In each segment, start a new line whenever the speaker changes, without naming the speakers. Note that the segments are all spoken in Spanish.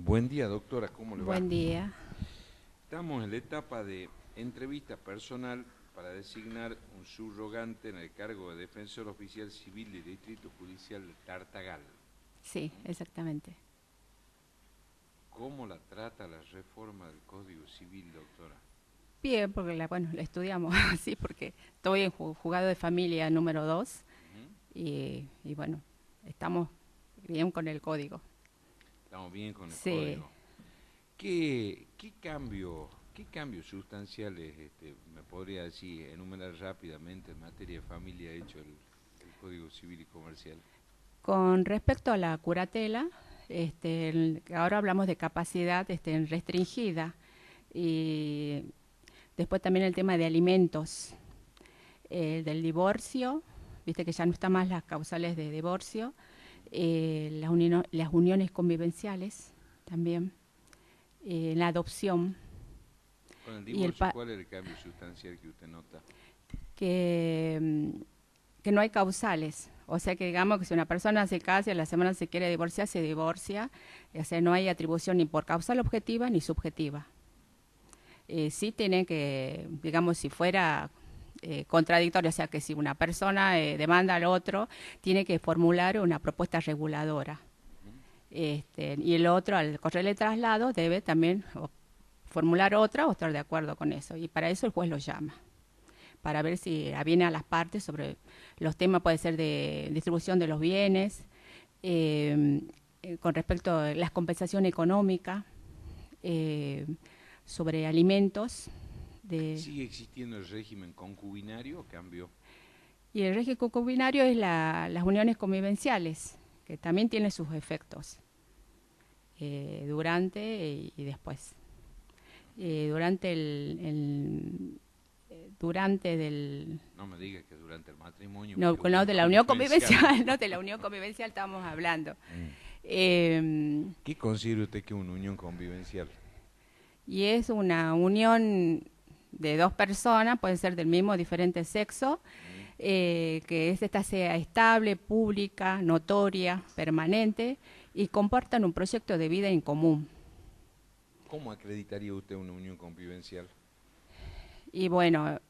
Buen día, doctora, ¿cómo le va?
Buen día.
Estamos en la etapa de entrevista personal para designar un subrogante en el cargo de defensor oficial civil del Distrito Judicial de Tartagal.
Sí, exactamente.
¿Cómo la trata la reforma del Código Civil, doctora?
Bien, porque la estudiamos así, porque estoy en juzgado de familia número 2
Ujú.
y bueno, estamos bien con el código.
Estamos bien con el
Sí,
código. ¿Qué cambios sustanciales, me podría decir, enumerar rápidamente en materia de familia ha hecho el Código Civil y Comercial?
con respecto a la curatela, ahora hablamos de capacidad restringida y después también el tema de alimentos, del divorcio, viste que ya no están más las causales de divorcio, las uniones convivenciales también, la adopción
Con el
y
divorcio, ¿cuál es el cambio sustancial que usted nota?
que, que no hay causales. O sea que digamos que si una persona se casa y a la semana se quiere divorciar, se divorcia. O sea, no hay atribución ni por causal objetiva ni subjetiva. Sí tiene que, digamos, si fuera contradictorio, o sea que si una persona demanda al otro, tiene que formular una propuesta reguladora.
Ujú.
Y el otro, al correrle traslado, debe también formular otra o estar de acuerdo con eso. Y para eso el juez lo llama, para ver si aviene a las partes sobre los temas, puede ser de distribución de los bienes, eh, con respecto a la compensación económica, eh, sobre alimentos. De,
¿Sigue existiendo el régimen concubinario o cambió?
y el régimen concubinario es las uniones convivenciales, que también tiene sus efectos durante y después. Durante durante del
No me diga que durante el matrimonio,
no,
porque
no,
unión
de la unión
convivencial.
convivencial, no de la unión convivencial estamos hablando.
Mm.
Eh,
¿Qué considera usted que es una unión convivencial?
y es una unión de dos personas, pueden ser del mismo o diferente sexo,
Mm.
que esta sea estable, pública, notoria, permanente y compartan un proyecto de vida en común.
¿Cómo acreditaría usted una unión convivencial?
Y bueno,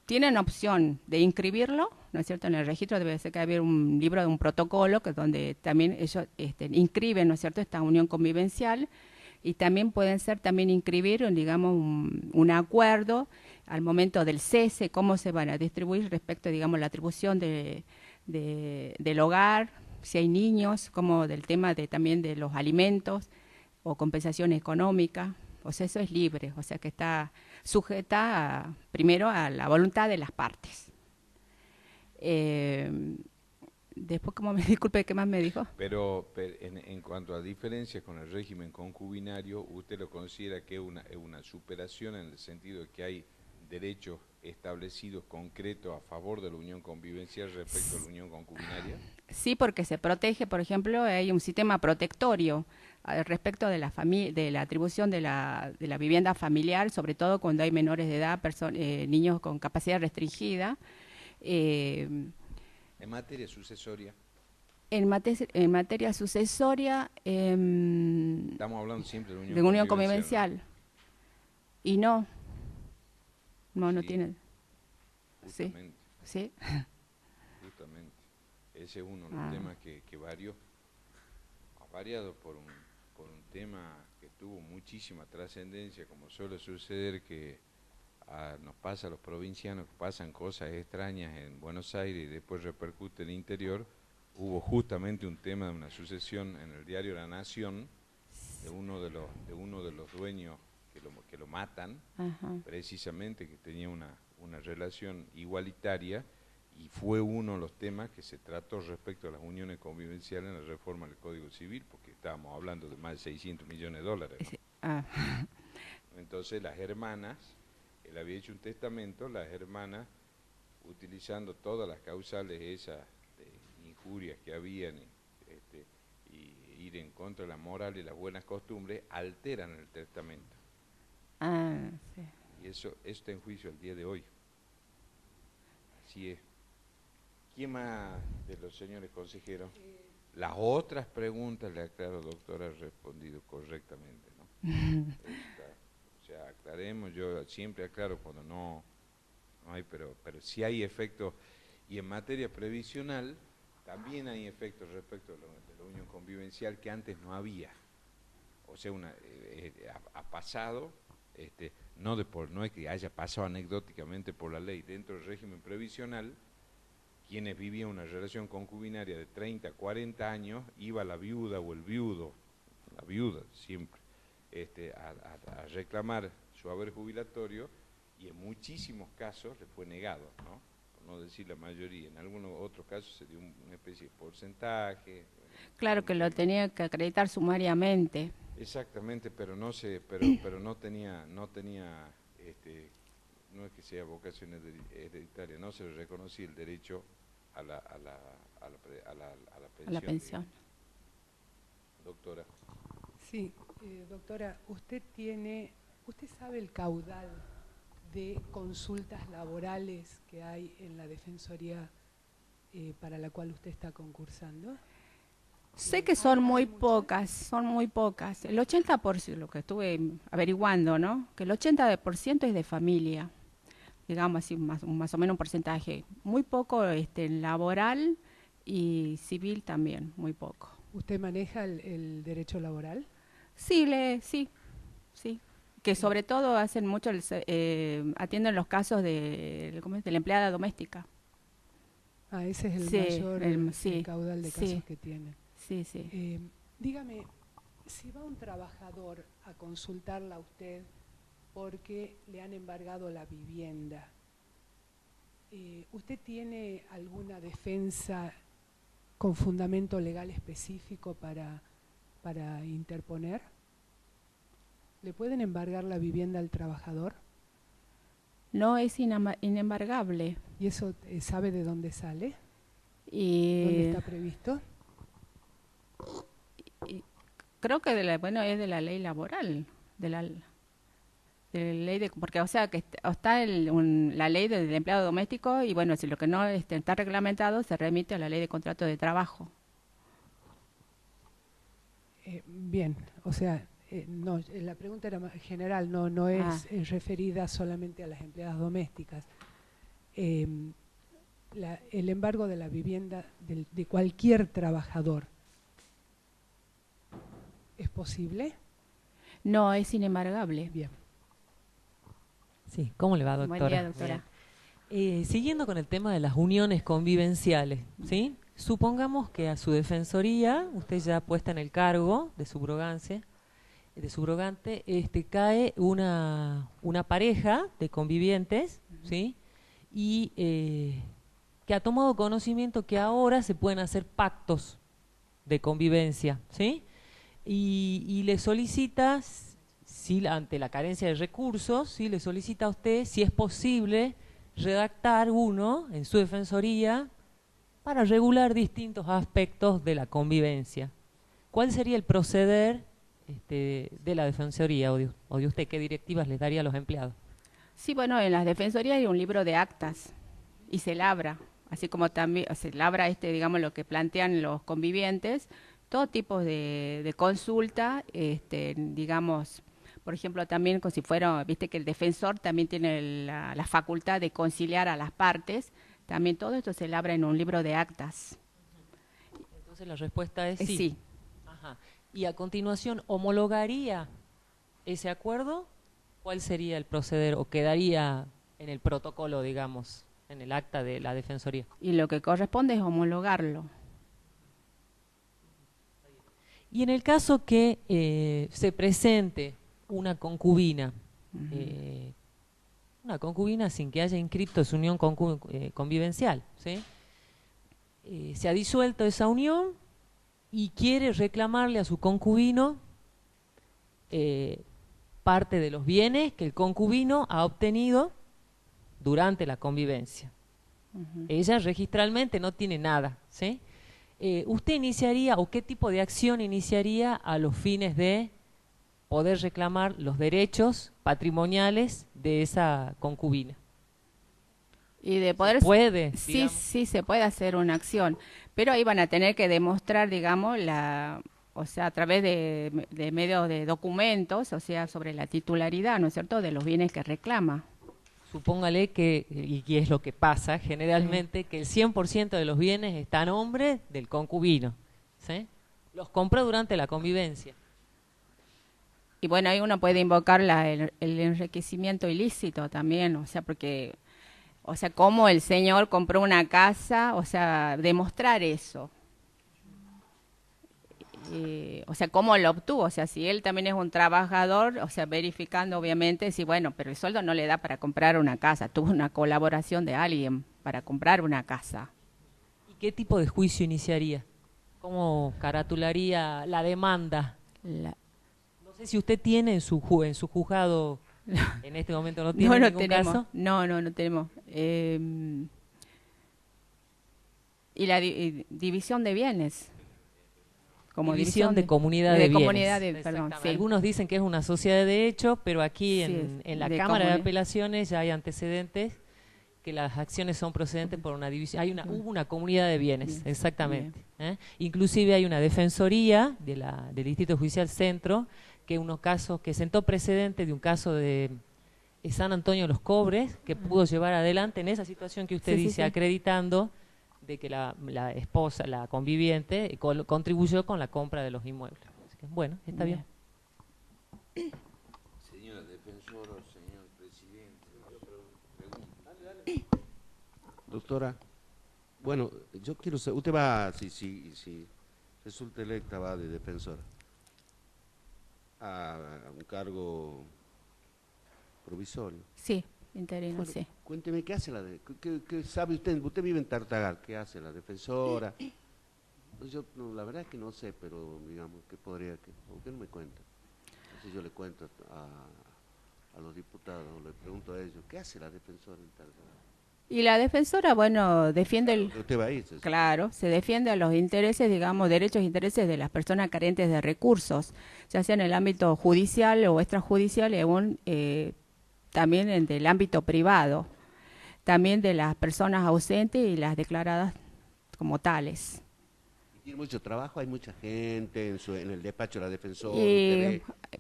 tienen opción de inscribirlo, ¿no es cierto? En el registro debe ser que haber un libro de un protocolo que donde también ellos inscriben, ¿no es cierto?, esta unión convivencial y también pueden ser también inscribir, digamos, un acuerdo al momento del cese, cómo se van a distribuir respecto, digamos, la atribución del hogar, si hay niños, como del tema de también de los alimentos o compensación económica. O sea, eso es libre, o sea que está sujeta primero a la voluntad de las partes. Eh, después, como me disculpe, ¿qué más me dijo?
Pero en cuanto a diferencias con el régimen concubinario, ¿usted lo considera que es una superación en el sentido de que hay derechos establecidos concretos a favor de la unión convivencial respecto a la unión concubinaria?
Sí, porque se protege, por ejemplo, hay un sistema protectorio respecto de de la atribución de la vivienda familiar, sobre todo cuando hay menores de edad, niños con capacidad restringida. Eh,
En materia sucesoria,
en materia sucesoria,
estamos hablando siempre de la unión
de unión
convivencial, ¿no?
convivencial, y no, no
Sí,
tiene, sí,
justamente,
sí.
justamente. Ese es uno de los
Ah,
temas que ha variado por un tema que tuvo muchísima trascendencia, como suele suceder que nos pasa a los provincianos, que pasan cosas extrañas en Buenos Aires y después repercute en el interior. Hubo justamente un tema de una sucesión en el diario La Nación de uno de los dueños que lo matan,
ajá.
precisamente que tenía una relación igualitaria, y fue uno de los temas que se trató respecto a las uniones convivenciales en la reforma del Código Civil, porque estábamos hablando de más de 600 millones de dólares, ¿no?
Sí, ah,
Entonces las hermanas, él había hecho un testamento, las hermanas, utilizando todas las causales esas de injurias que habían y ir en contra de la moral y las buenas costumbres, alteran el testamento.
sí.
Y eso está en juicio al día de hoy. Así es. ¿Quién más de los señores consejeros? Las otras preguntas, le aclaro, doctora, ha respondido correctamente, ¿no? O sea, aclaremos, yo siempre aclaro cuando no hay, pero sí hay efectos, y en materia previsional también hay efectos respecto de la unión convivencial que antes no había. O sea, ha pasado, no es que haya pasado anecdóticamente por la ley, dentro del régimen previsional, quienes vivían una relación concubinaria de 30, 40 años, iba la viuda o el viudo, la viuda siempre, a reclamar su haber jubilatorio, y en muchísimos casos le fue negado, ¿no? Por no decir la mayoría. En algunos otros casos se dio una especie de porcentaje.
Claro que lo tenía que acreditar sumariamente.
Exactamente, pero no tenía, no es que sea vocación hereditaria, no se le reconocía el derecho a la pensión.
A la pensión.
Doctora.
Sí, doctora, usted sabe el caudal de consultas laborales que hay en la Defensoría para la cual usted está concursando.
Sé que son muy pocas. El 80%, lo que estuve averiguando, ¿no? Que el 80% es de familia, digamos así, más o menos un porcentaje. Muy poco laboral y civil también, muy poco.
¿Usted maneja el derecho laboral?
Sí, sí. Que sobre todo hacen mucho, atienden los casos de la empleada doméstica.
Ah, ese es el mayor el caudal de casos que tiene.
Sí.
Dígame, si va un trabajador a consultarla a usted porque le han embargado la vivienda, ¿usted tiene alguna defensa con fundamento legal específico para interponer? ¿Le pueden embargar la vivienda al trabajador?
No, es inembargable.
¿Y eso sabe de dónde sale?
¿Dónde
está previsto?
Creo que es de la ley laboral, de la ley porque o sea que está la ley del empleado doméstico y bueno, si lo que no está reglamentado se remite a la ley de contrato de trabajo.
Bien, o sea, no, la pregunta era general, no es referida solamente a las empleadas domésticas. El embargo de la vivienda de cualquier trabajador, ¿es posible?
No, es inembargable.
Bien.
Sí, ¿cómo le va, doctora?
Buen día, doctora.
Siguiendo con el tema de las uniones convivenciales, ¿sí? Supongamos que a su defensoría, usted ya puesta en el cargo de subrogante, cae una pareja de convivientes, ¿sí? Y que ha tomado conocimiento que ahora se pueden hacer pactos de convivencia, ¿sí? Y le solicita, si ante la carencia de recursos, ¿sí? Le solicita a usted si es posible redactar uno en su defensoría para regular distintos aspectos de la convivencia. ¿Cuál sería el proceder de la defensoría o de usted? ¿Qué directivas les daría a los empleados?
Sí, bueno, en las defensorías hay un libro de actas y se labra, así como también se labra digamos, lo que plantean los convivientes, todo tipo de consulta, digamos, por ejemplo, también como si fuera, viste que el defensor también tiene la facultad de conciliar a las partes, también todo esto se labra en un libro de actas.
Entonces la respuesta es sí.
Sí.
Ajá. Y a continuación, ¿homologaría ese acuerdo? ¿Cuál sería el proceder o quedaría en el protocolo, digamos, en el acta de la defensoría?
Y lo que corresponde es homologarlo.
Y en el caso que se presente una concubina, sin que haya inscrito su unión convivencial, ¿sí? Se ha disuelto esa unión y quiere reclamarle a su concubino parte de los bienes que el concubino ha obtenido durante la convivencia. Ella registralmente no tiene nada, ¿sí? ¿Usted iniciaría o qué tipo de acción iniciaría a los fines de poder reclamar los derechos patrimoniales de esa concubina?
Y de poder...
¿Puede?
Sí, se puede hacer una acción, pero ahí van a tener que demostrar, digamos, o sea, a través de medios de documentos, o sea, sobre la titularidad, ¿no es cierto?, de los bienes que reclama.
Supóngale que, y es lo que pasa generalmente, que el 100% de los bienes está a nombre del concubino, ¿sí? Los compró durante la convivencia.
Y bueno, ahí uno puede invocar el enriquecimiento ilícito también, o sea, porque, o sea, cómo el señor compró una casa, o sea, demostrar eso. O sea, cómo lo obtuvo, o sea, si él también es un trabajador, o sea, verificando obviamente, sí, bueno, pero el sueldo no le da para comprar una casa, tuvo una colaboración de alguien para comprar una casa.
¿Y qué tipo de juicio iniciaría? ¿Cómo caratularía la demanda? No sé si usted tiene en su juzgado, en este momento no tiene ningún
tenemos,
caso.
No tenemos. Y la división de bienes.
Como división de comunidad de bienes.
Comunidad perdón, sí.
Algunos dicen que es una sociedad de hecho, pero aquí
sí,
en la Cámara de Apelaciones ya hay antecedentes que las acciones son procedentes por una división. Hubo una comunidad de bienes, bien, exactamente. Bien. Inclusive hay una defensoría del Distrito Judicial Centro que sentó precedente de un caso de San Antonio de los Cobres, que pudo llevar adelante en esa situación que usted dice, acreditando de que la esposa, la conviviente, contribuyó con la compra de los inmuebles. Así que, bueno, está bien.
Señora defensora, señor presidente,
doctora, bueno, yo quiero saber, usted va, si resulta electa, va de defensora a un cargo provisorio.
Sí. Interino,
bueno,
sí.
Cuénteme, ¿qué hace qué sabe usted? Usted vive en Tartagal, ¿qué hace la defensora? Pues yo, la verdad es que no sé, pero digamos, ¿por qué no me cuenta? Entonces yo le cuento a los diputados, le pregunto a ellos, ¿qué hace la defensora en Tartagal?
Y la defensora, bueno, defiende
usted va a ir,
claro, se defiende a los intereses, digamos, derechos e intereses de las personas carentes de recursos, ya sea en el ámbito judicial o extrajudicial, también en el ámbito privado, también de las personas ausentes y las declaradas como tales.
¿Tiene mucho trabajo? ¿Hay mucha gente en el despacho de la defensora?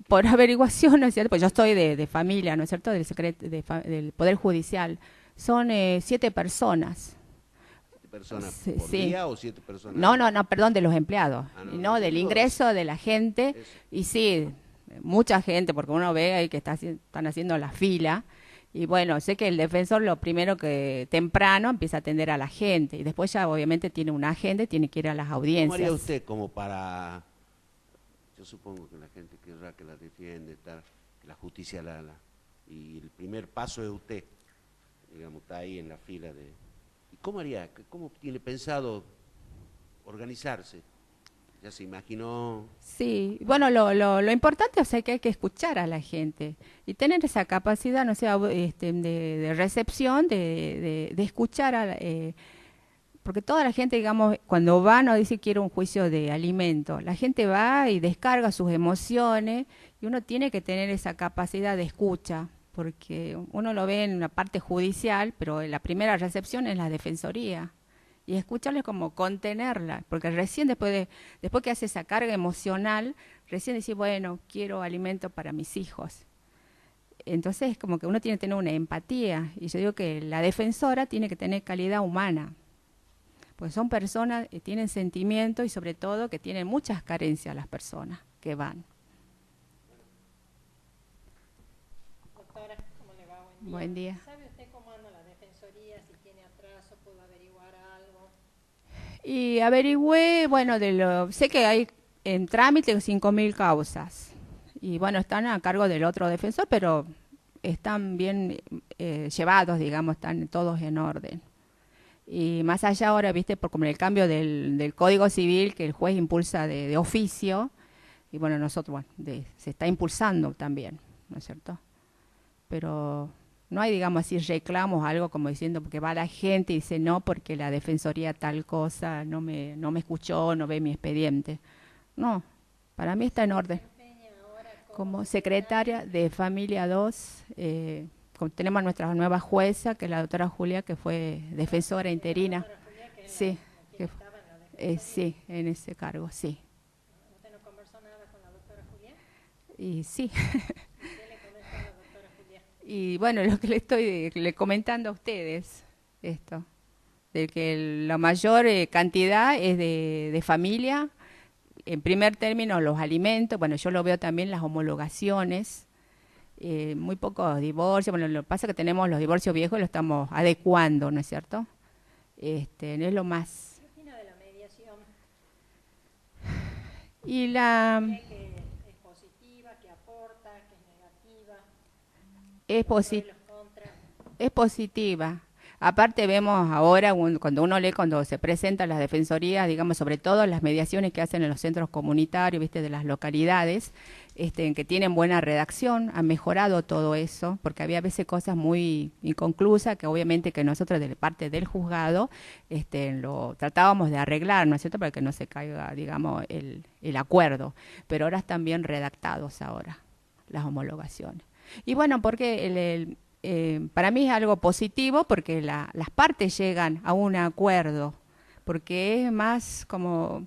Por averiguación, ¿no es cierto? Pues yo estoy de familia, ¿no es cierto?, del Poder Judicial. Son 7 personas.
¿7 personas por día o 7 personas?
No, perdón, de los empleados. No, del ingreso de la gente. Eso. Y sí, mucha gente, porque uno ve ahí que están haciendo la fila, y bueno, sé que el defensor lo primero que temprano empieza a atender a la gente, y después ya obviamente tiene una agenda y tiene que ir a las audiencias.
¿Cómo haría usted como para, yo supongo que la gente querrá que la defiende, que la justicia y el primer paso es usted, digamos, está ahí en la fila ¿y cómo haría? ¿Cómo tiene pensado organizarse? ¿Ya se imaginó?
Sí, bueno, lo importante es que hay que escuchar a la gente y tener esa capacidad, no sé, de recepción, de escuchar, porque toda la gente, digamos, cuando va no dice quiero un juicio de alimento, la gente va y descarga sus emociones y uno tiene que tener esa capacidad de escucha, porque uno lo ve en una parte judicial, pero la primera recepción es la defensoría. Y escucharle como contenerla, porque recién después que hace esa carga emocional, recién decir, bueno, quiero alimento para mis hijos. Entonces, como que uno tiene que tener una empatía, y yo digo que la defensora tiene que tener calidad humana, pues son personas que tienen sentimientos y sobre todo que tienen muchas carencias las personas que van.
Doctora, ¿cómo le va?
Buen día.
¿Sabe usted cómo anda la defensoría? Si tiene atraso, ¿puedo averiguar algo?
Y averigüé, bueno, sé que hay en trámite 5.000 causas. Y bueno, están a cargo del otro defensor, pero están bien llevados, digamos, están todos en orden. Y más allá ahora, viste, por como el cambio del Código Civil que el juez impulsa de oficio, y bueno, nosotros, bueno, se está impulsando también, ¿no es cierto? Pero no hay, digamos así, reclamos, algo como diciendo, porque va la gente y dice no, porque la defensoría tal cosa, no me escuchó, no ve mi expediente. No, para mí está en orden. Como secretaria de Familia 2, tenemos a nuestra nueva jueza, que es la doctora Julia, que fue defensora interina. Sí, Sí, en ese cargo, sí.
¿Usted no conversó nada con la doctora Julián?
Y sí.
¿Qué le comentó a la doctora Julián?
Y bueno, lo que le comentando a ustedes, esto, de que la mayor cantidad es de familia, en primer término los alimentos, bueno, yo lo veo también las homologaciones, muy pocos divorcios, bueno, lo que pasa es que tenemos los divorcios viejos y lo estamos adecuando, ¿no es cierto? No es lo más.
¿Qué opina de la mediación?
Y la
¿Cree que es positiva, que aporta, que es negativa?
es,
¿Los pros y
posi-
los contras?
es positiva. Aparte vemos ahora, cuando uno lee, cuando se presentan las defensorías, digamos, sobre todo las mediaciones que hacen en los centros comunitarios, viste, de las localidades, en que tienen buena redacción, han mejorado todo eso, porque había a veces cosas muy inconclusas que obviamente que nosotros de parte del juzgado lo tratábamos de arreglar, ¿no es cierto?, para que no se caiga, digamos, el acuerdo, pero ahora están bien redactados ahora las homologaciones. Y bueno, porque para mí es algo positivo porque las partes llegan a un acuerdo, porque es más como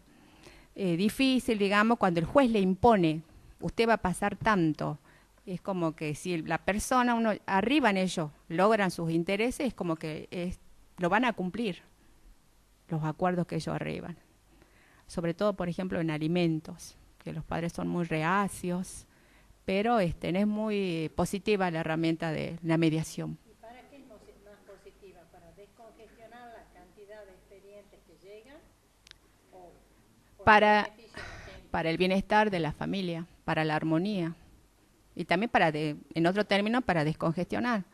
difícil, digamos, cuando el juez le impone, usted va a pasar tanto. Es como que si la persona, uno arriba en ellos, logran sus intereses, es como que lo van a cumplir, los acuerdos que ellos arriban. Sobre todo, por ejemplo, en alimentos, que los padres son muy reacios, pero es muy positiva la herramienta de la mediación.
¿Y para qué es más positiva? ¿Para descongestionar la cantidad de expedientes que llegan? ¿O por el
Para,
beneficio de la gente?
para el bienestar de la familia, para la armonía y también en otro término, para descongestionar,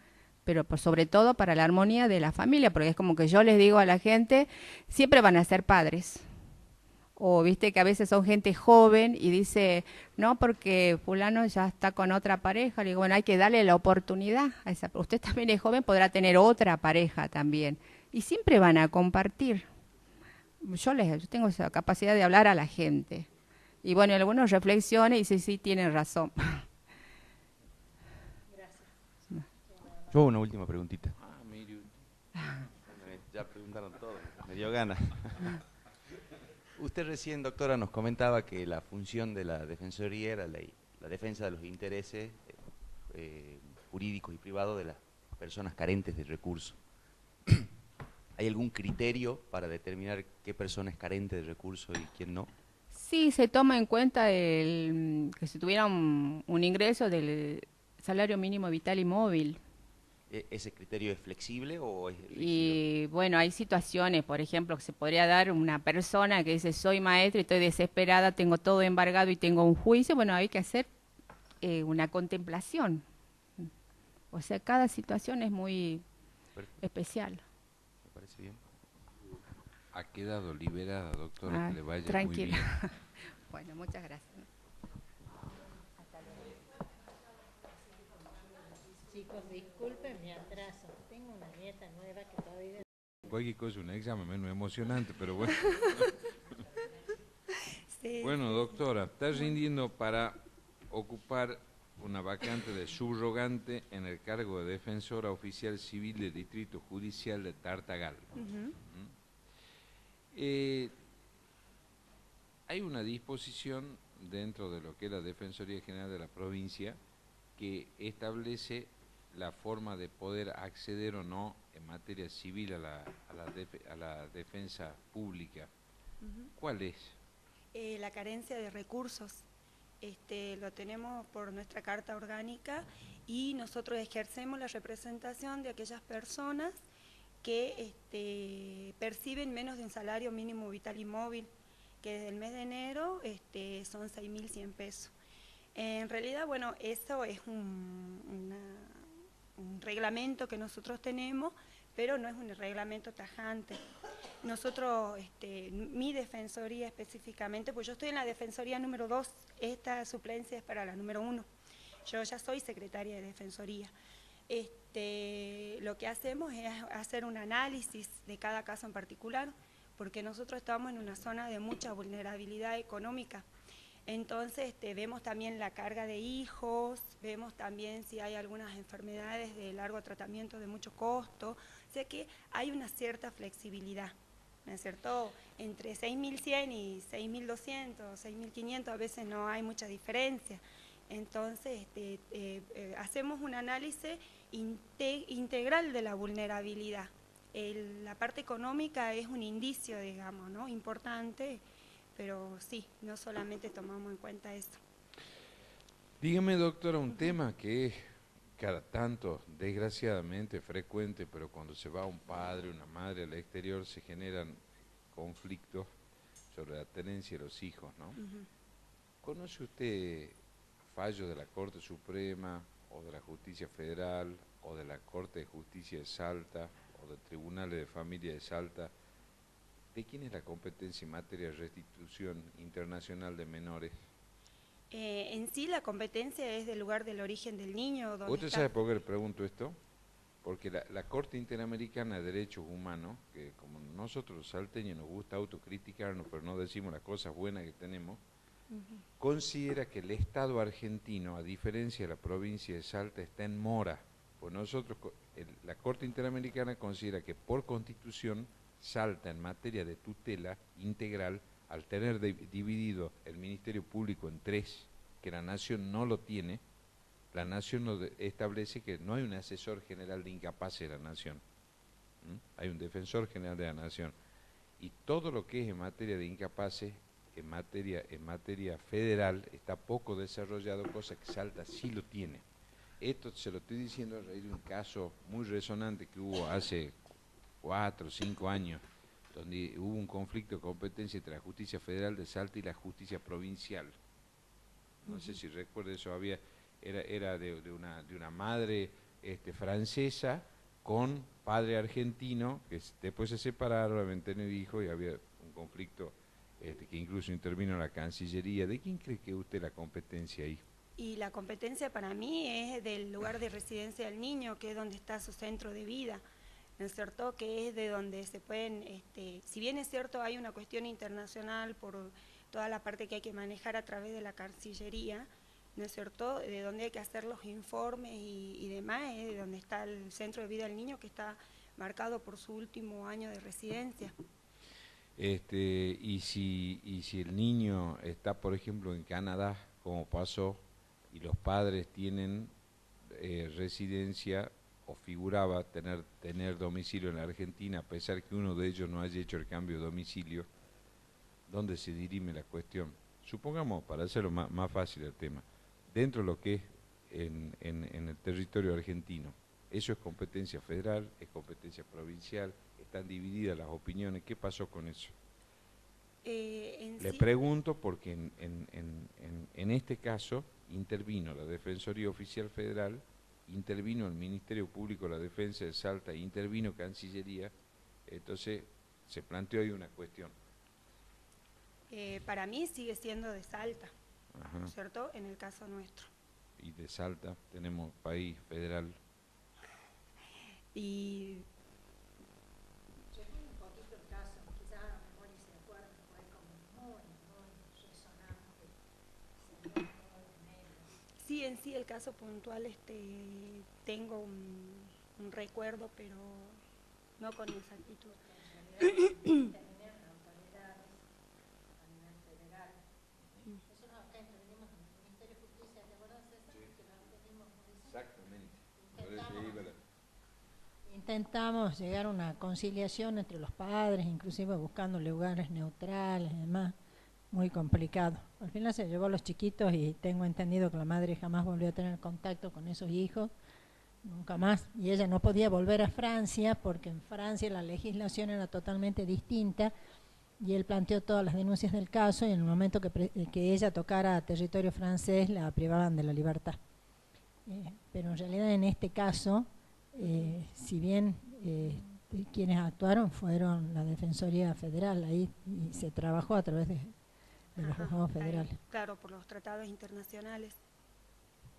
pero sobre todo para la armonía de la familia, porque es como que yo les digo a la gente, siempre van a ser padres. O viste que a veces son gente joven y dice, no, porque fulano ya está con otra pareja. Le digo, bueno, hay que darle la oportunidad a esa. Usted también es joven, podrá tener otra pareja también. Y siempre van a compartir. Yo tengo esa capacidad de hablar a la gente. Y bueno, algunos reflexiones y dicen, sí, tienen razón.
Yo una última preguntita.
Mire,
Ya preguntaron todo, me dio ganas. Usted recién, doctora, nos comentaba que la función de la Defensoría era la defensa de los intereses jurídicos y privados de las personas carentes de recursos. ¿Hay algún criterio para determinar qué persona es carente de recursos y quién no?
Sí, se toma en cuenta que se tuviera un ingreso del salario mínimo vital y móvil.
¿Ese criterio es flexible o es rígido?
Y bueno, hay situaciones, por ejemplo, que se podría dar una persona que dice, soy maestra y estoy desesperada, tengo todo embargado y tengo un juicio. Bueno, hay que hacer una contemplación. O sea, cada situación es muy
Perfecto,
especial.
me parece bien.
ha quedado liberada, doctora,
Ah,
que le vaya muy
tranquila.
bien.
Bueno, muchas gracias.
Chicos, disculpen mi atraso. Tengo una nieta nueva que todavía...
Cualquier cosa, un examen menos emocionante, pero bueno.
Sí,
Bueno, doctora, está rindiendo para ocupar una vacante de subrogante en el cargo de defensora oficial civil del Distrito Judicial de Tartagal. Hay una disposición dentro de lo que es la Defensoría General de la provincia que establece la forma de poder acceder o no en materia civil a la defensa pública. ¿Cuál es?
la carencia de recursos. Lo tenemos por nuestra carta orgánica y nosotros ejercemos la representación de aquellas personas que perciben menos de un salario mínimo vital y móvil, que desde el mes de enero son 6.100 pesos. En realidad, bueno, eso es un reglamento que nosotros tenemos, pero no es un reglamento tajante. Nosotros, mi defensoría específicamente, pues yo estoy en la defensoría número 2, esta suplencia es para la número 1. Yo ya soy secretaria de defensoría. Lo que hacemos es hacer un análisis de cada caso en particular, porque nosotros estamos en una zona de mucha vulnerabilidad económica. Entonces vemos también la carga de hijos, vemos también si hay algunas enfermedades de largo tratamiento de mucho costo, o sea que hay una cierta flexibilidad. ¿no es cierto? Entre 6.100 y 6.200, 6.500 a veces no hay mucha diferencia. Entonces, hacemos un análisis integral de la vulnerabilidad. La parte económica es un indicio, digamos, ¿no? Importante, pero sí, no solamente tomamos en cuenta eso.
Dígame, doctora, un tema que es cada tanto, desgraciadamente, frecuente, pero cuando se va un padre, una madre al exterior, se generan conflictos sobre la tenencia de los hijos, ¿no? ¿Conoce usted fallos de la Corte Suprema, o de la Justicia Federal, o de la Corte de Justicia de Salta, o de Tribunales de Familia de Salta? ¿De quién es la competencia en materia de restitución internacional de menores?
En sí la competencia es del lugar del origen del niño.
¿Usted sabe por qué le pregunto esto? Porque la Corte Interamericana de Derechos Humanos, que como nosotros los salteños nos gusta autocriticarnos, pero no decimos las cosas buenas que tenemos, considera que el Estado argentino, a diferencia de la provincia de Salta, está en mora. Pues nosotros, la Corte Interamericana considera que por Constitución, Salta en materia de tutela integral, al tener dividido el Ministerio Público en tres, que la Nación no lo tiene, la Nación establece que no hay un asesor general de incapaces de la Nación. Hay un defensor general de la Nación. Y todo lo que es en materia de incapaces, en materia federal, está poco desarrollado, cosa que Salta sí lo tiene. Esto se lo estoy diciendo a raíz de un caso muy resonante que hubo hace 4 o 5 años, donde hubo un conflicto de competencia entre la Justicia Federal de Salta y la Justicia Provincial. No sé si recuerda eso, era de una madre francesa con padre argentino, que después se separaron, habían tenido hijos y había un conflicto que incluso intervino la Cancillería. ¿De quién cree que usted la competencia ahí?
Y la competencia para mí es del lugar de residencia del niño, que es donde está su centro de vida, ¿no es cierto? Que es de donde se pueden, si bien es cierto hay una cuestión internacional por toda la parte que hay que manejar a través de la Cancillería, ¿no es cierto? De donde hay que hacer los informes y demás, es de donde está el centro de vida del niño, que está marcado por su último año de residencia.
Y si el niño está, por ejemplo, en Canadá, como pasó, y los padres tienen residencia o figuraba tener domicilio en la Argentina, a pesar que uno de ellos no haya hecho el cambio de domicilio, ¿dónde se dirime la cuestión? Supongamos, para hacerlo más fácil el tema, dentro de lo que es en el territorio argentino, ¿eso es competencia federal, es competencia provincial, están divididas las opiniones? ¿Qué pasó con eso? Le pregunto porque en este caso intervino la Defensoría Oficial Federal, intervino el Ministerio Público de la Defensa de Salta, intervino Cancillería, entonces se planteó ahí una cuestión.
Para mí sigue siendo de Salta, ¿cierto? En el caso nuestro.
Y de Salta tenemos país federal.
Y
yo vi un poquito el caso, quizás a lo mejor ni se acuerdan, fue como muy resonante, se vio todo en negro.
sí, en sí el caso puntual tengo un recuerdo, pero no con exactitud.
En realidad, tener autoridades a nivel federal. Nosotros acá intervenimos en el Ministerio de Justicia, ¿te acuerdas, César? Que lo atendimos por eso.
Exactamente. Por eso iba
Intentamos llegar a una conciliación entre los padres, inclusive buscando lugares neutrales y demás, muy complicado. Al final se llevó a los chiquitos y tengo entendido que la madre jamás volvió a tener contacto con esos hijos, nunca más. Y ella no podía volver a Francia porque en Francia la legislación era totalmente distinta y él planteó todas las denuncias del caso y en el momento que ella tocara territorio francés la privaban de la libertad. Pero en realidad en este caso, si bien quienes actuaron fueron la Defensoría Federal, ahí y se trabajó a través de los juzgados federales.
Claro, por los tratados internacionales.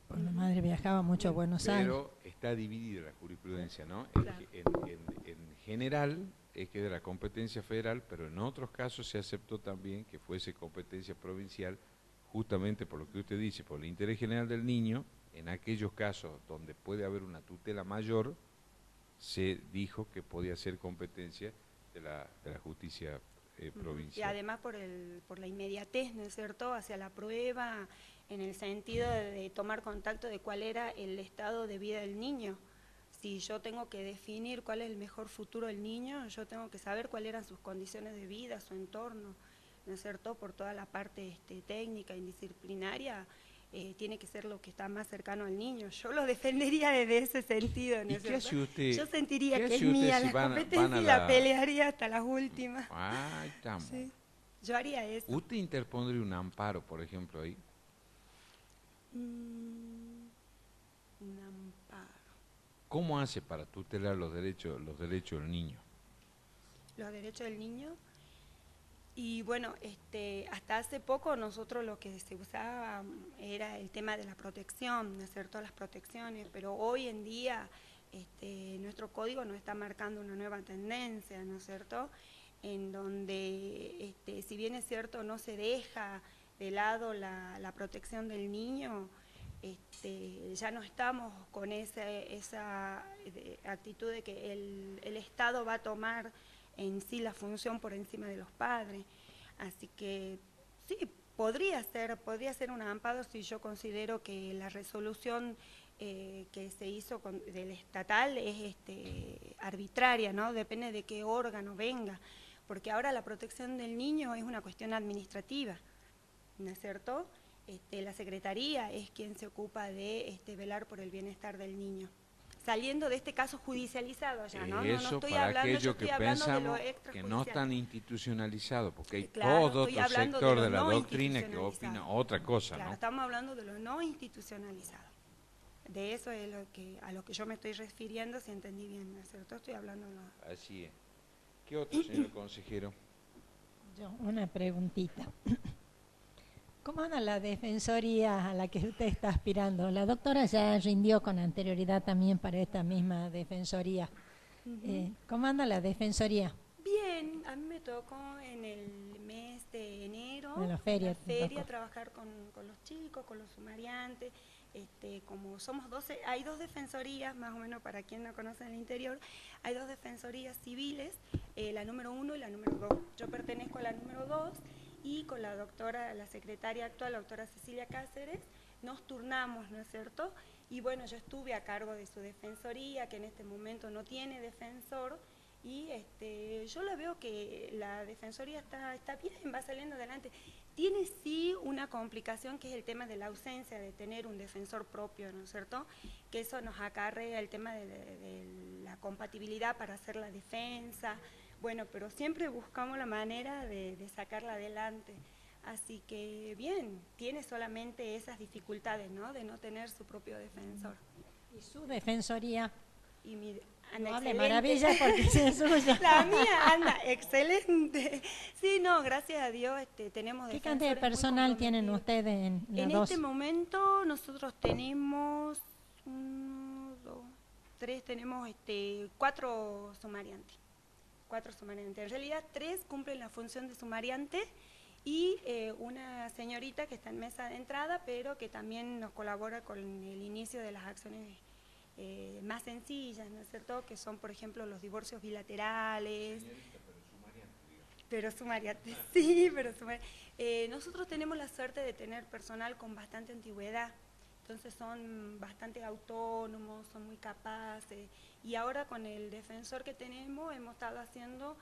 Pues la madre viajaba mucho a Buenos Aires.
Pero está dividida la jurisprudencia, ¿no?
Claro.
En general es que de la competencia federal, pero en otros casos se aceptó también que fuese competencia provincial, justamente por lo que usted dice, por el interés general del niño. En aquellos casos donde puede haber una tutela mayor, se dijo que podía ser competencia de la justicia provincial.
Y además por la inmediatez, ¿no es cierto?, hacia la prueba, en el sentido de tomar contacto de cuál era el estado de vida del niño. Si yo tengo que definir cuál es el mejor futuro del niño, yo tengo que saber cuáles eran sus condiciones de vida, su entorno, ¿no es cierto?, por toda la parte técnica y disciplinaria. Tiene que ser lo que está más cercano al niño. Yo lo defendería desde ese sentido, ¿no es cierto?
¿Qué hace usted?
Yo sentiría que es
usted
mía
si
la
van
competencia
a
y la pelearía hasta las últimas.
Ahí estamos.
Sí, yo haría eso.
¿Usted interpondría un amparo, por ejemplo, ahí?
Un amparo.
¿Cómo hace para tutelar los derechos del niño?
Los derechos del niño. Y bueno, hasta hace poco nosotros lo que se usaba era el tema de la protección, ¿no es cierto?, las protecciones, pero hoy en día nuestro código nos está marcando una nueva tendencia, ¿no es cierto?, en donde, si bien es cierto, no se deja de lado la protección del niño, ya no estamos con esa actitud de que el Estado va a tomar en sí la función por encima de los padres. Así que sí, podría ser un amparo si yo considero que la resolución que se hizo del estatal es arbitraria, ¿no? Depende de qué órgano venga, porque ahora la protección del niño es una cuestión administrativa, ¿no es cierto? La Secretaría es quien se ocupa de velar por el bienestar del niño. Saliendo de este caso judicializado ya, ¿no?
Eso
no estoy
para
hablando, yo
aquellos
estoy
que
hablando de lo
pensamos que
extrajudicial.
no están institucionalizados, porque hay
Claro,
todo
estoy
otro
hablando
sector
de
de
lo
la
no
doctrina que opina
institucionalizado.
otra cosa,
Claro,
¿no?
estamos hablando de lo no institucionalizado. De eso es a lo que yo me estoy refiriendo, si entendí bien, ¿no es cierto? Estoy hablando de lo...
Así es. ¿Qué otro, señor consejero?
Yo, una preguntita. ¿Cómo anda la defensoría a la que usted está aspirando? La doctora ya rindió con anterioridad también para esta misma defensoría. ¿Cómo anda la defensoría?
Bien, a mí me tocó en el mes de enero,
en la feria
trabajar con los chicos, con los sumariantes. Como somos 12, hay 2 defensorías, más o menos para quien no conoce en el interior, hay 2 defensorías civiles, la número 1 y la número 2. Yo pertenezco a la número 2 y con la doctora, la secretaria actual, la doctora Cecilia Cáceres, nos turnamos, ¿no es cierto? Y bueno, yo estuve a cargo de su defensoría, que en este momento no tiene defensor, y yo la veo que la defensoría está bien, va saliendo adelante. Tiene sí una complicación que es el tema de la ausencia de tener un defensor propio, ¿no es cierto? Que eso nos acarrea el tema de la compatibilidad para hacer la defensa, bueno, pero siempre buscamos la manera de sacarla adelante. Así que bien, tiene solamente esas dificultades, ¿no?, de no tener su propio defensor.
¿Y su defensoría?
Y mi,
anda no hable maravilla porque es suya.
La mía anda excelente. Sí, no, gracias a Dios tenemos.
¿Qué cantidad de personal tienen ustedes en la 2?
Este momento nosotros tenemos 1, 2, 3, tenemos 4 sumariantes. 4 sumariantes. En realidad 3 cumplen la función de sumariante y una señorita que está en mesa de entrada, pero que también nos colabora con el inicio de las acciones más sencillas, ¿no es cierto?, que son, por ejemplo, los divorcios bilaterales.
Señorita, pero sumariante, digamos.
Pero sumariante, sí, pero sumariante. Nosotros tenemos la suerte de tener personal con bastante antigüedad, entonces son bastante autónomos, son muy capaces, y ahora con el defensor que tenemos hemos estado haciendo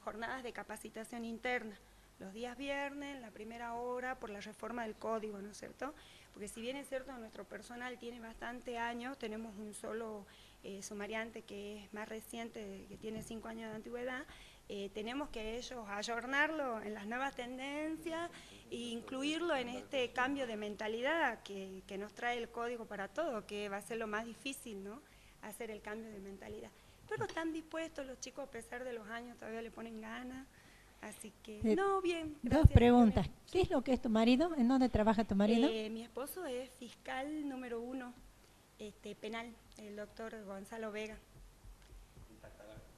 jornadas de capacitación interna, los días viernes, en la primera hora, por la reforma del código, ¿no es cierto? Porque si bien es cierto, nuestro personal tiene bastante años, tenemos un solo sumariante que es más reciente, que tiene 5 años de antigüedad, tenemos que ellos ayornarlo en las nuevas tendencias e incluirlo en este cambio de mentalidad que nos trae el código para todo, que va a ser lo más difícil, ¿no?, hacer el cambio de mentalidad. Pero están dispuestos los chicos, a pesar de los años, todavía le ponen ganas. Así que, no, bien.
Gracias. 2 preguntas. ¿Qué es lo que es tu marido? ¿En dónde trabaja tu marido?
Mi esposo es fiscal número 1 penal, el doctor Gonzalo Vega.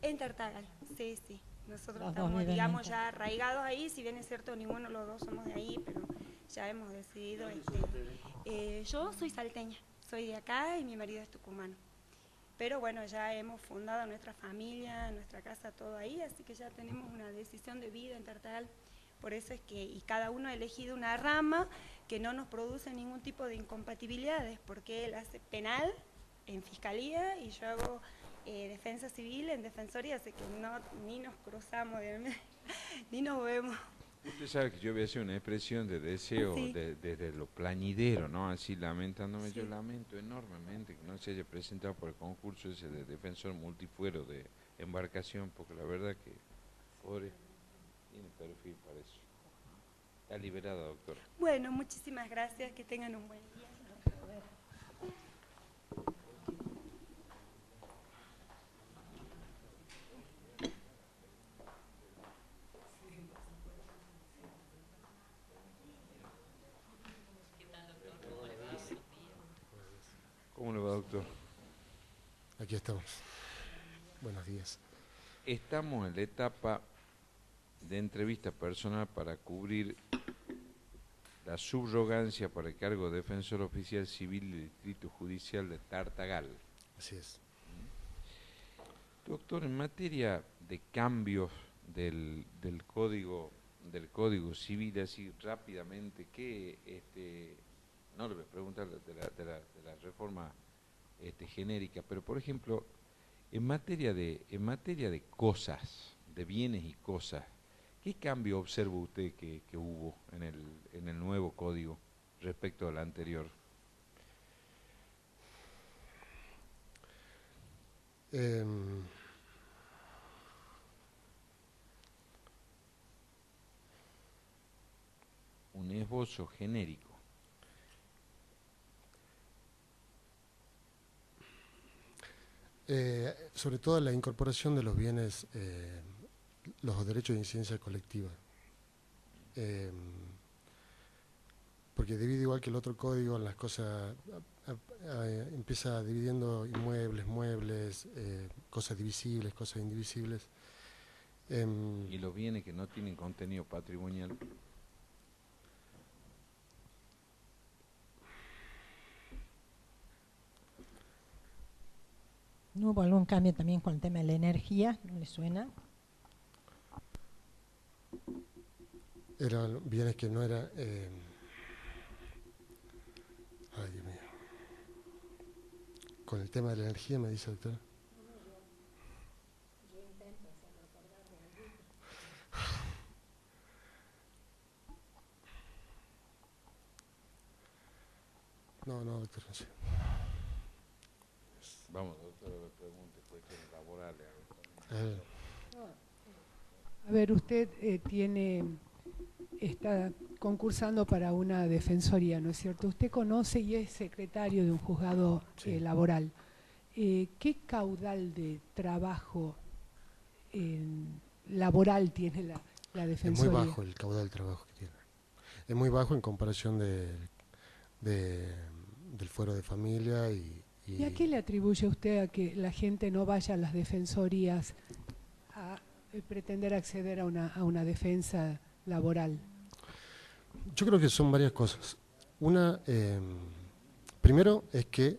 En Tartagal, sí, sí. Nosotros estamos, digamos, ya arraigados ahí, si bien es cierto, ninguno de los dos somos de ahí, pero ya hemos decidido. Yo soy salteña, soy de acá y mi marido es tucumano. pero bueno, ya hemos fundado nuestra familia, nuestra casa, todo ahí, así que ya tenemos una decisión de vida en Tartagal. Por eso es que, y cada uno ha elegido una rama que no nos produce ningún tipo de incompatibilidades, porque él hace penal en fiscalía y yo hago defensa civil en defensoría, así que no, ni nos cruzamos, ni nos vemos.
Usted sabe que yo voy a hacer una expresión de deseo
Sí.
desde lo plañidero, ¿no? Así lamentándome,
Sí.
yo lamento enormemente que no se haya presentado por el concurso ese de defensor multifuero de embarcación, porque la verdad que, pobre, tiene perfil para eso. Está liberada, doctor.
Bueno, muchísimas gracias, que tengan un buen día.
¿Cómo le va, doctor?
Aquí estamos. Buenos días.
Estamos en la etapa de entrevista personal para cubrir la subrogancia para el cargo de defensor oficial civil del Distrito Judicial de Tartagal.
Así es.
Doctor, en materia de cambios del código civil, así rápidamente, ¿qué, no le voy a preguntar de la reforma genérica, pero por ejemplo, en materia de cosas, de bienes y cosas, ¿qué cambio observa usted que hubo en el nuevo código respecto al anterior? Un esbozo genérico.
Sobre todo la incorporación de los bienes, los derechos de incidencia colectiva. Porque divide igual que el otro código, las cosas, empieza dividiendo inmuebles, muebles, cosas divisibles, cosas indivisibles.
Y los bienes que no tienen contenido patrimonial.
¿No hubo algún cambio también con el tema de la energía? ¿No le suena?
Eran bienes que no eran... ay, Dios mío. Con el tema de la energía, me dice el doctor. No, doctor, no sé.
Vamos, doctor, le pregunte cuestiones laborales.
A ver, usted está concursando para una defensoría, ¿no es cierto? Usted conoce y es secretario de un juzgado laboral. ¿Qué caudal de trabajo laboral tiene la defensoría?
Es muy bajo el caudal de trabajo que tiene. Es muy bajo en comparación del fuero de familia
¿Y a qué le atribuye usted a que la gente no vaya a las defensorías a pretender acceder a una defensa laboral?
Yo creo que son varias cosas. Una, primero es que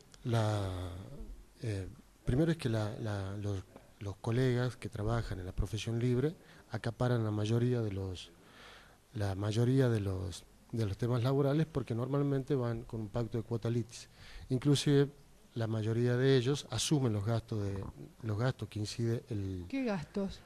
los colegas que trabajan en la profesión libre acaparan la mayoría de los temas laborales, porque normalmente van con un pacto de cuota litis. Inclusive la mayoría de ellos asumen los gastos que incide el...
¿Qué gastos?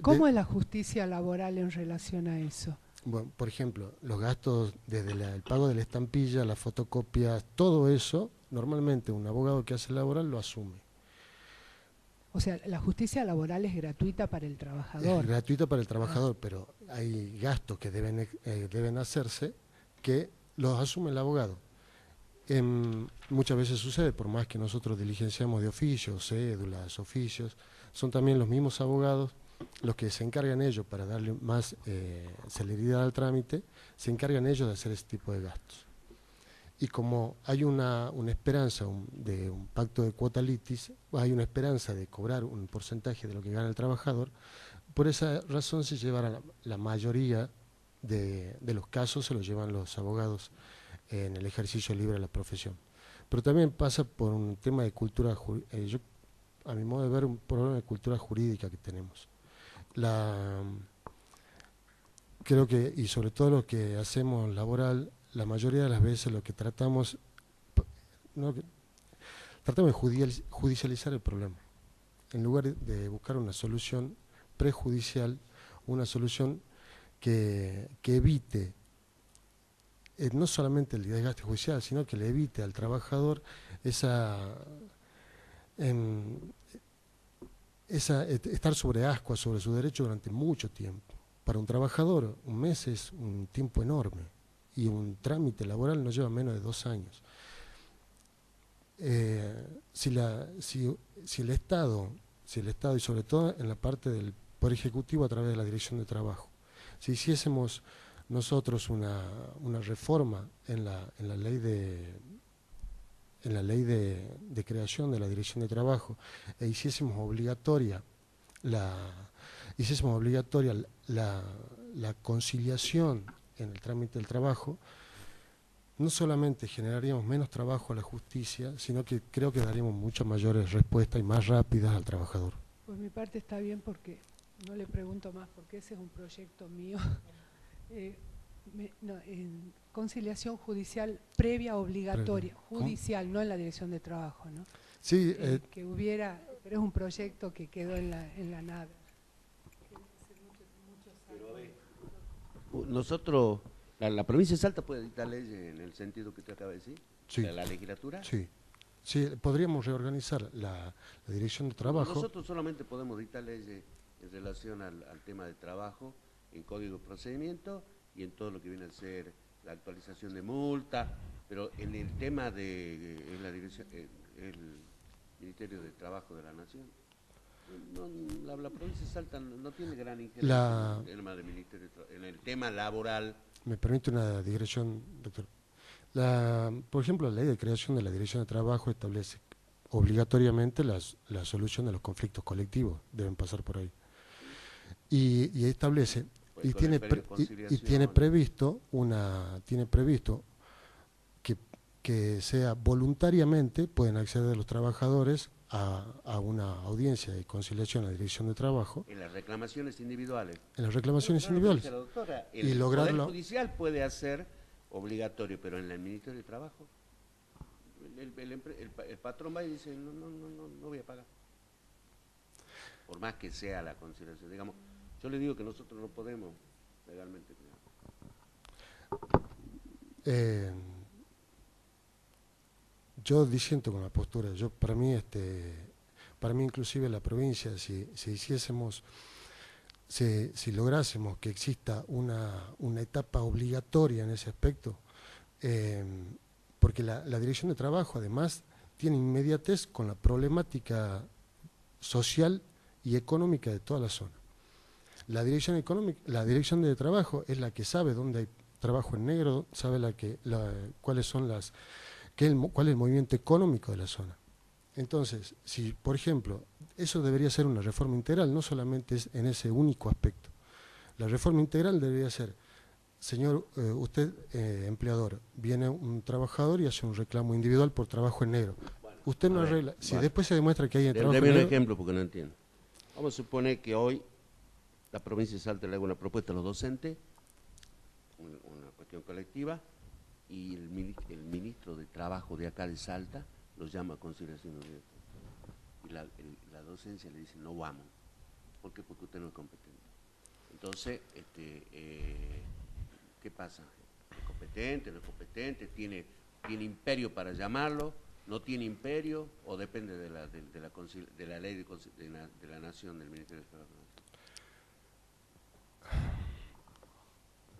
¿Cómo
es la justicia laboral en relación a eso?
Bueno, por ejemplo, los gastos desde el pago de la estampilla, las fotocopias, todo eso, normalmente un abogado que hace laboral lo asume.
O sea, la justicia laboral es gratuita para el trabajador.
Es gratuita para el trabajador, pero hay gastos que deben hacerse que los asume el abogado. Muchas veces sucede, por más que nosotros diligenciamos de oficios, cédulas, oficios, son también los mismos abogados los que se encargan ellos, para darle más celeridad al trámite, se encargan ellos de hacer ese tipo de gastos. Y como hay una esperanza de un pacto de cuota litis, hay una esperanza de cobrar un porcentaje de lo que gana el trabajador, por esa razón se llevan la mayoría de los casos, se los llevan los abogados en el ejercicio libre de la profesión. pero también pasa por un tema de cultura, a mi modo de ver, un problema de cultura jurídica que tenemos. Creo que, y sobre todo lo que hacemos laboral, la mayoría de las veces lo que tratamos, tratamos de judicializar el problema, en lugar de buscar una solución prejudicial, una solución que evite no solamente el desgaste judicial, sino que le evite al trabajador estar sobre ascuas, sobre su derecho durante mucho tiempo. Para un trabajador, un mes es un tiempo enorme y un trámite laboral no lleva menos de 2 años. Si el Estado, y sobre todo en la parte del Poder Ejecutivo a través de la Dirección de Trabajo, si hiciésemos nosotros una reforma en la ley de creación de la Dirección de Trabajo e hiciésemos obligatoria la conciliación en el trámite del trabajo, no solamente generaríamos menos trabajo a la justicia, sino que creo que daríamos muchas mayores respuestas y más rápidas al trabajador.
Pues mi parte está bien porque no le pregunto más, porque ese es un proyecto mío. En conciliación judicial previa obligatoria, judicial, no en la Dirección de Trabajo, ¿no?
Sí,
que hubiera, pero es un proyecto que quedó en la nada.
Nosotros, la provincia de Salta puede dictar leyes en el sentido que usted acaba de decir,
sí,
la legislatura.
Sí, podríamos reorganizar la Dirección de Trabajo.
Nosotros solamente podemos dictar leyes en relación al tema de trabajo, en código de procedimiento y en todo lo que viene a ser la actualización de multa, pero en el tema de la dirección, el Ministerio de Trabajo de la Nación, la provincia de Salta no tiene gran injerencia en el tema laboral.
Me permite una digresión, doctor. Por ejemplo, la ley de creación de la Dirección de Trabajo establece obligatoriamente la solución de los conflictos colectivos, deben pasar por ahí. Y establece, y tiene previsto que sea voluntariamente pueden acceder los trabajadores a una audiencia de conciliación a la Dirección de Trabajo.
En las reclamaciones individuales.
En las reclamaciones individuales.
Doctora,
y lograrlo.
El Poder Judicial puede hacer obligatorio, pero en el Ministerio de Trabajo el patrón va y dice no voy a pagar. Por más que sea la conciliación. Digamos, yo le digo que nosotros no podemos legalmente.
Yo disiento con la postura. Para mí inclusive la provincia, si lográsemos que exista una etapa obligatoria en ese aspecto, porque la Dirección de Trabajo además tiene inmediatez con la problemática social y económica de toda la zona. La Dirección de Trabajo es la que sabe dónde hay trabajo en negro, sabe cuál es el movimiento económico de la zona. Entonces, si por ejemplo, eso debería ser una reforma integral, no solamente es en ese único aspecto. La reforma integral debería ser, señor, usted empleador, viene un trabajador y hace un reclamo individual por trabajo en negro. Usted no arregla, si después se demuestra que hay trabajo en negro.
Deme un ejemplo porque no entiendo. Vamos a suponer que hoy la provincia de Salta le haga una propuesta a los docentes, una cuestión colectiva, y el ministro de Trabajo de acá de Salta los llama a conciliación y la docencia le dice no vamos. ¿Por qué? Porque usted no es competente. Entonces, ¿qué pasa? ¿Es competente? ¿No es competente? ¿Tiene imperio para llamarlo? ¿No tiene imperio? ¿O depende de la ley de la nación, del Ministerio de Trabajo?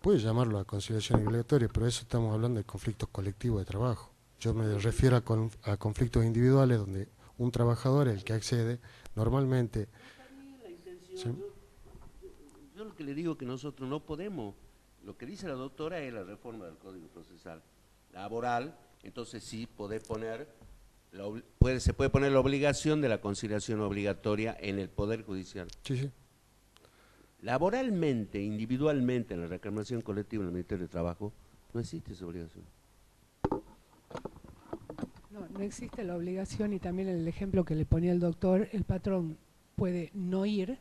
Puede llamarlo a conciliación obligatoria, pero eso estamos hablando de conflictos colectivos de trabajo. Yo me refiero a conflictos individuales donde un trabajador, el que accede, normalmente...
¿Sí? Yo lo que le digo es que nosotros no podemos, lo que dice la doctora es la reforma del Código Procesal Laboral, entonces sí se puede poner la obligación de la conciliación obligatoria en el Poder Judicial.
Sí, sí.
Laboralmente, individualmente, en la reclamación colectiva en el Ministerio de Trabajo, no existe esa obligación.
No existe la obligación, y también el ejemplo que le ponía el doctor, el patrón puede no ir,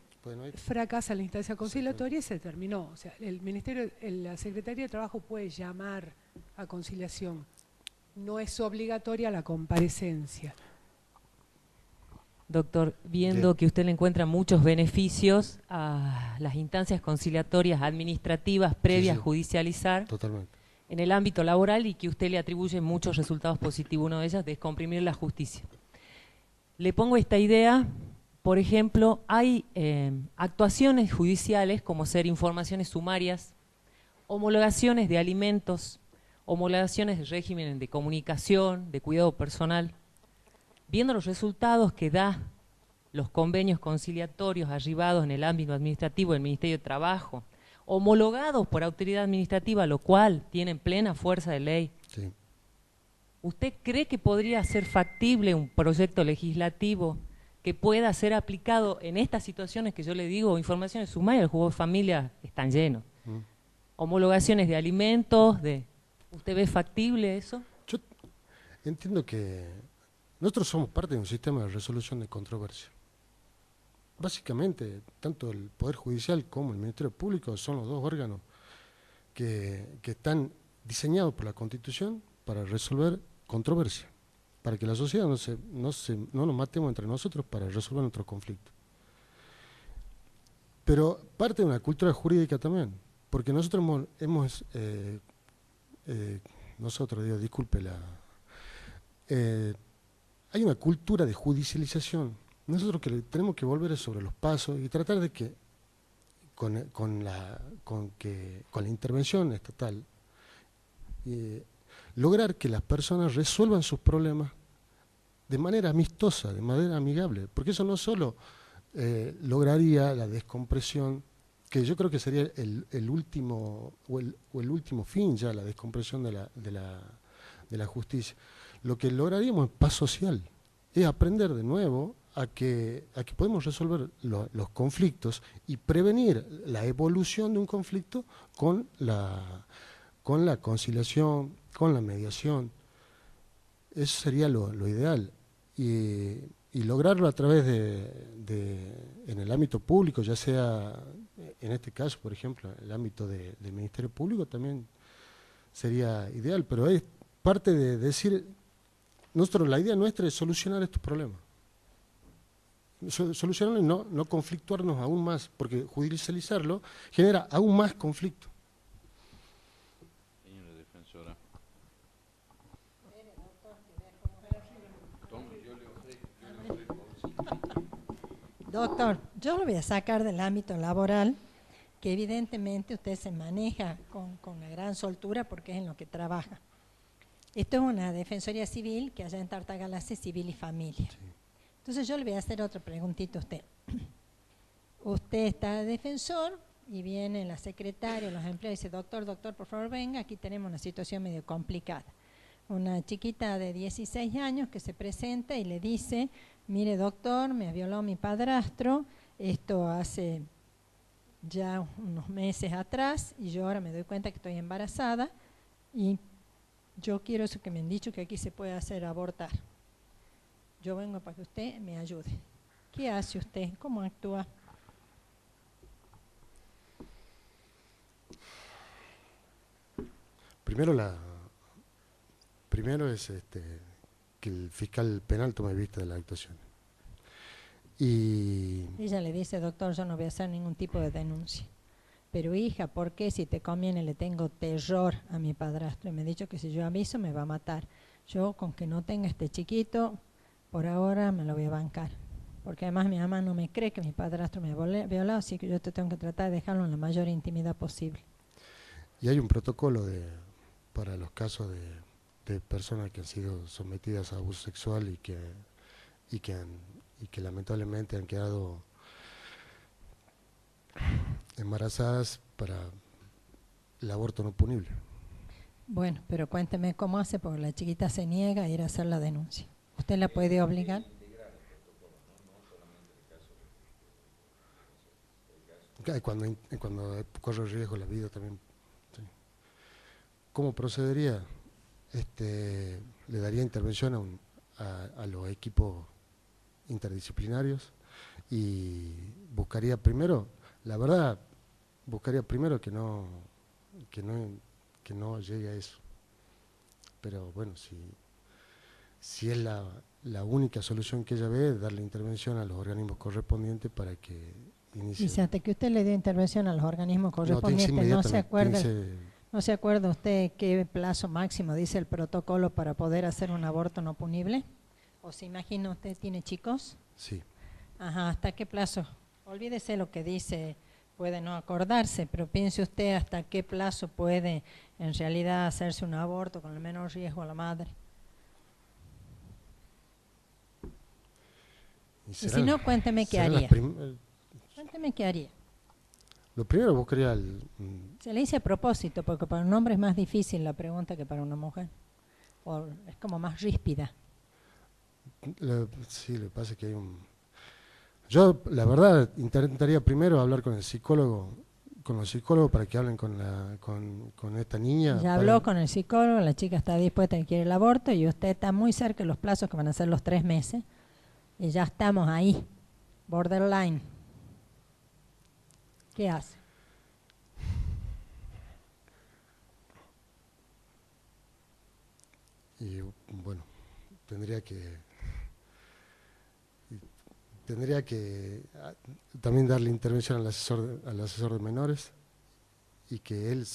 fracasa la instancia conciliatoria y se terminó. O sea, el ministerio, la Secretaría de Trabajo puede llamar a conciliación, no es obligatoria la comparecencia.
Doctor, viendo
Bien.
que usted le encuentra muchos beneficios a las instancias conciliatorias administrativas previas
Sí,
a judicializar
totalmente.
en el ámbito laboral y que usted le atribuye muchos resultados positivos, uno de ellos descomprimir la justicia. Le pongo esta idea, por ejemplo, hay actuaciones judiciales como ser informaciones sumarias, homologaciones de alimentos, homologaciones de régimen de comunicación, de cuidado personal. Viendo los resultados que da los convenios conciliatorios arribados en el ámbito administrativo del Ministerio de Trabajo, homologados por autoridad administrativa, lo cual tienen plena fuerza de ley,
Sí.
¿usted cree que podría ser factible un proyecto legislativo que pueda ser aplicado en estas situaciones que yo le digo, informaciones sumarias, los juegos de familia están llenos? Homologaciones de alimentos, ¿usted ve factible eso?
Yo entiendo que nosotros somos parte de un sistema de resolución de controversia. Básicamente, tanto el Poder Judicial como el Ministerio Público son los dos órganos que están diseñados por la Constitución para resolver controversia, para que la sociedad no nos matemos entre nosotros para resolver nuestros conflictos. Pero parte de una cultura jurídica también, porque nosotros hay una cultura de judicialización. Nosotros que tenemos que volver sobre los pasos y tratar de que con la intervención estatal lograr que las personas resuelvan sus problemas de manera amistosa, de manera amigable, porque eso no solo lograría la descompresión, que yo creo que sería el último fin ya, la descompresión de la justicia. Lo que lograríamos es paz social, es aprender de nuevo a que podemos resolver los conflictos y prevenir la evolución de un conflicto con la conciliación, con la mediación. Eso sería lo ideal. Y lograrlo a través en el ámbito público, ya sea en este caso, por ejemplo, el ámbito del Ministerio Público también sería ideal, pero es parte de decir, la idea nuestra es solucionar estos problemas. Solucionarlo y no conflictuarnos aún más, porque judicializarlo genera aún más conflicto.
Señora defensora.
Doctor, yo lo voy a sacar del ámbito laboral, que evidentemente usted se maneja con una gran soltura porque es en lo que trabaja. Esto es una defensoría civil que allá en Tartagal hace civil y familia. Sí. Entonces yo le voy a hacer otra preguntita a usted. Usted está defensor y viene la secretaria, los empleados y dice, doctor, por favor venga, aquí tenemos una situación medio complicada. Una chiquita de 16 años que se presenta y le dice, mire doctor, me ha violado mi padrastro, esto hace ya unos meses atrás y yo ahora me doy cuenta que estoy embarazada y yo quiero eso que me han dicho que aquí se puede hacer abortar. Yo vengo para que usted me ayude. ¿Qué hace usted? ¿Cómo actúa?
Primero es que el fiscal penal tome vista de la actuación. Y
ella le dice, doctor, yo no voy a hacer ningún tipo de denuncia. Pero hija, ¿por qué si te conviene le tengo terror a mi padrastro? Y me ha dicho que si yo aviso me va a matar. Yo con que no tenga este chiquito, por ahora me lo voy a bancar. Porque además mi mamá no me cree que mi padrastro me ha violado, así que yo te tengo que tratar de dejarlo en la mayor intimidad posible.
Y hay un protocolo para los casos de personas que han sido sometidas a abuso sexual y que lamentablemente han quedado embarazadas para el aborto no punible.
Bueno, pero cuénteme cómo hace, porque la chiquita se niega a ir a hacer la denuncia. ¿Usted la puede obligar?
Cuando corre riesgo la vida también. Sí. ¿Cómo procedería? Le daría intervención a los equipos interdisciplinarios y buscaría primero, la verdad, buscaría primero que no llegue a eso. Pero bueno, si es la única solución que ella ve, darle intervención a los organismos correspondientes para que inicie.
Dice, hasta que usted le dé intervención a los organismos correspondientes, ¿no se acuerda usted qué plazo máximo dice el protocolo para poder hacer un aborto no punible? ¿O se imagina usted tiene chicos?
Sí.
Ajá, ¿hasta qué plazo? Olvídese lo que dice, puede no acordarse, pero piense usted hasta qué plazo puede en realidad hacerse un aborto con el menor riesgo a la madre. Y si no, cuénteme qué haría. Cuénteme qué haría.
Lo primero buscaría
Se le hice a propósito, porque para un hombre es más difícil la pregunta que para una mujer. Es como más ríspida.
Sí, lo que pasa es que hay Yo, la verdad, intentaría primero hablar con los psicólogos para que hablen con esta niña.
Ya habló con el psicólogo, la chica está dispuesta a que quiere el aborto y usted está muy cerca de los plazos que van a ser los 3 meses. Y ya estamos ahí, borderline. ¿Qué hace?
Y bueno, tendría que también darle intervención al asesor de menores y que él...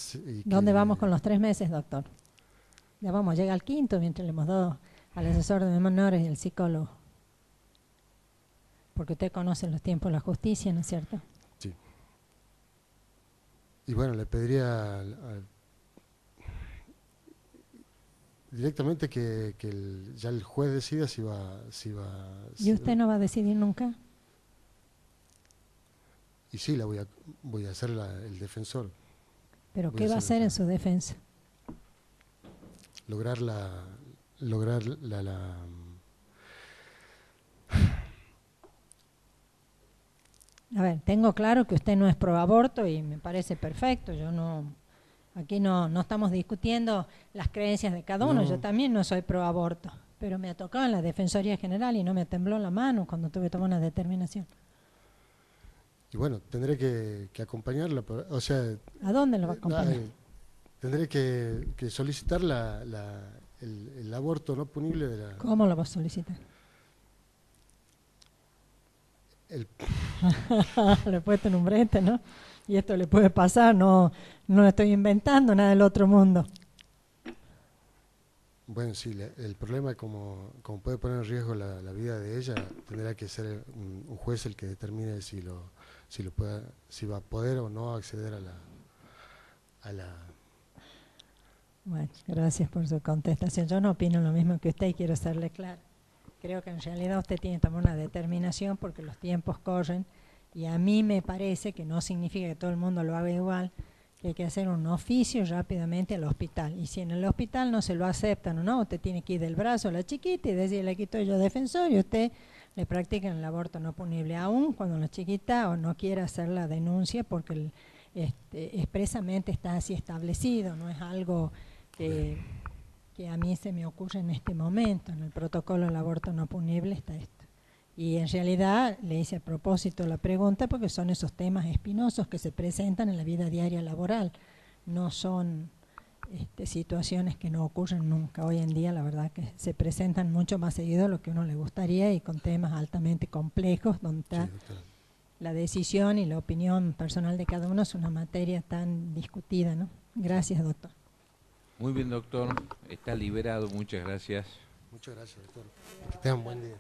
¿Dónde vamos con los 3 meses, doctor? Ya vamos, llega al 5º mientras le hemos dado al asesor de menores y al psicólogo. Porque usted conoce los tiempos de la justicia, ¿no es cierto?
Sí. Y bueno, le pediría directamente que ya el juez decida si va...
¿Y usted no va a decidir nunca?
Y sí, voy a ser el defensor.
¿Pero qué va a hacer en su defensa?
Lograr
A ver, tengo claro que usted no es pro aborto y me parece perfecto. Aquí no estamos discutiendo las creencias de cada uno. Yo también no soy pro aborto, pero me ha tocado en la Defensoría General y no me tembló la mano cuando tuve que tomar una determinación.
Y bueno, tendré que acompañarla, o sea...
¿A dónde lo va a acompañar?
Tendré que solicitar el aborto no punible de la...
¿Cómo lo va a solicitar? Le he puesto en un brete, ¿no? Y esto le puede pasar, no estoy inventando nada del otro mundo.
Bueno, sí, el problema es como puede poner en riesgo la vida de ella, tendrá que ser un juez el que determine si va a poder o no acceder a la...
Bueno, gracias por su contestación. Yo no opino lo mismo que usted y quiero serle claro. Creo que en realidad usted tiene que tomar una determinación porque los tiempos corren y a mí me parece que no significa que todo el mundo lo haga igual, que hay que hacer un oficio rápidamente al hospital. Y si en el hospital no se lo aceptan o no, usted tiene que ir del brazo a la chiquita y decirle, le quito yo defensor y usted le practican el aborto no punible, aún cuando la chiquita o no quiera hacer la denuncia porque expresamente está así establecido, no es algo que a mí se me ocurre en este momento. En el protocolo del aborto no punible está esto. Y en realidad le hice a propósito la pregunta porque son esos temas espinosos que se presentan en la vida diaria laboral. No son situaciones que no ocurren nunca. Hoy en día la verdad que se presentan mucho más seguido de lo que a uno le gustaría y con temas altamente complejos donde está la decisión y la opinión personal de cada uno es una materia tan discutida, ¿no? Gracias, doctor.
Muy bien, doctor. Está liberado. Muchas gracias.
Muchas gracias, doctor. Que tengan un buen día.